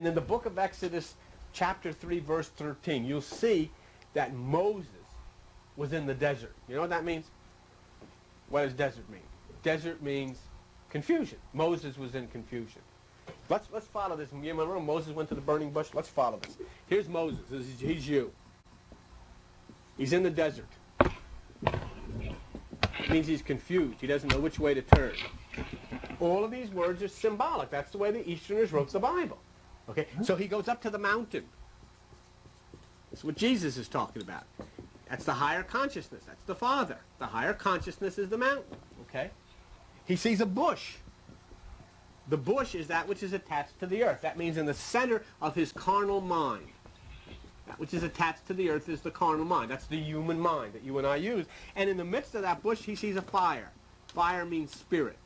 In the book of Exodus, chapter 3, verse 13, you'll see that Moses was in the desert. You know what that means? What does desert mean? Desert means confusion. Moses was in confusion. Let's follow this. Remember Moses went to the burning bush? Let's follow this. Here's Moses. He's you. He's in the desert. It means he's confused. He doesn't know which way to turn. All of these words are symbolic. That's the way the Easterners wrote the Bible. Okay? So he goes up to the mountain. That's what Jesus is talking about. That's the higher consciousness. That's the Father. The higher consciousness is the mountain. Okay? He sees a bush. The bush is that which is attached to the earth. That means in the center of his carnal mind. That which is attached to the earth is the carnal mind. That's the human mind that you and I use. And in the midst of that bush, he sees a fire. Fire means spirit.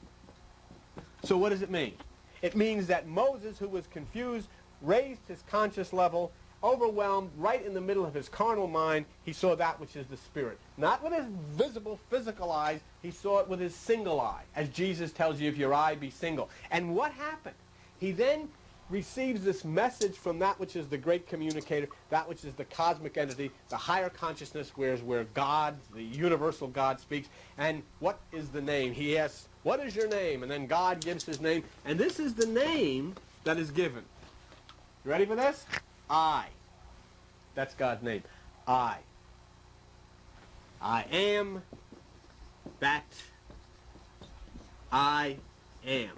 So what does it mean? It means that Moses, who was confused, raised his conscious level, overwhelmed, right in the middle of his carnal mind, he saw that which is the spirit. Not with his visible, physical eyes, he saw it with his single eye, as Jesus tells you, if your eye be single. And what happened? He then receives this message from that which is the great communicator, that which is the cosmic entity, the higher consciousness, where God, the universal God, speaks. And what is the name? He asks, what is your name? And then God gives his name. And this is the name that is given. You ready for this? I. That's God's name. I. I am that I am.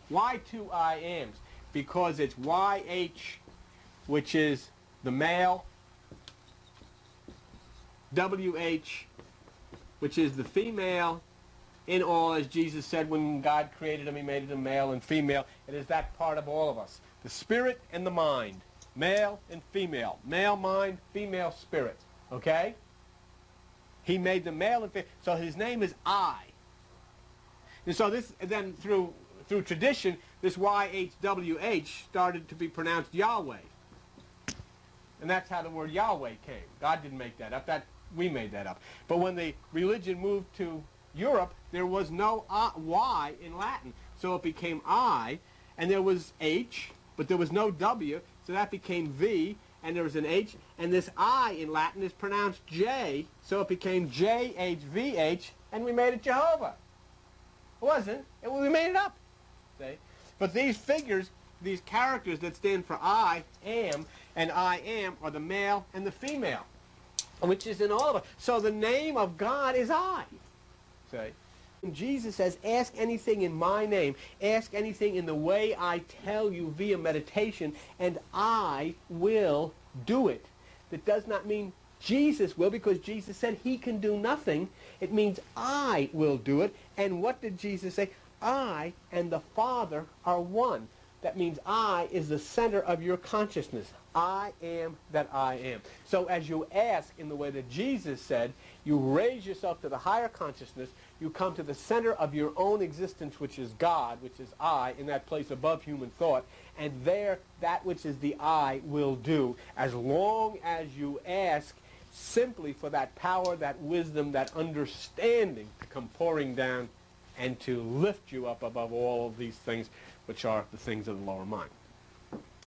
Why two I ams? Because it's YH, which is the male, WH, which is the female. In all, as Jesus said, when God created them, he made them male and female. It is that part of all of us. The spirit and the mind. Male and female. Male mind, female spirit. Okay? He made them male and female. So his name is I. And so this, then through tradition, this YHWH started to be pronounced Yahweh. And that's how the word Yahweh came. God didn't make that up. We made that up. But when the religion moved to Europe, there was no Y in Latin. So it became I, and there was H, but there was no W, so that became V, and there was an H, and this I in Latin is pronounced J, so it became JHVH, and we made it Jehovah. It wasn't. We made it up. See? But these figures, these characters that stand for I am and I am are the male and the female, which is in all of us. So the name of God is I. See? When Jesus says, ask anything in my name, ask anything in the way I tell you via meditation, and I will do it. That does not mean Jesus will, because Jesus said he can do nothing. It means I will do it. And what did Jesus say? I and the Father are one. That means I is the center of your consciousness. I am that I am. So as you ask in the way that Jesus said, you raise yourself to the higher consciousness, you come to the center of your own existence, which is God, which is I, in that place above human thought, and there that which is the I will do, as long as you ask simply for that power, that wisdom, that understanding to come pouring down and to lift you up above all of these things, which are the things of the lower mind.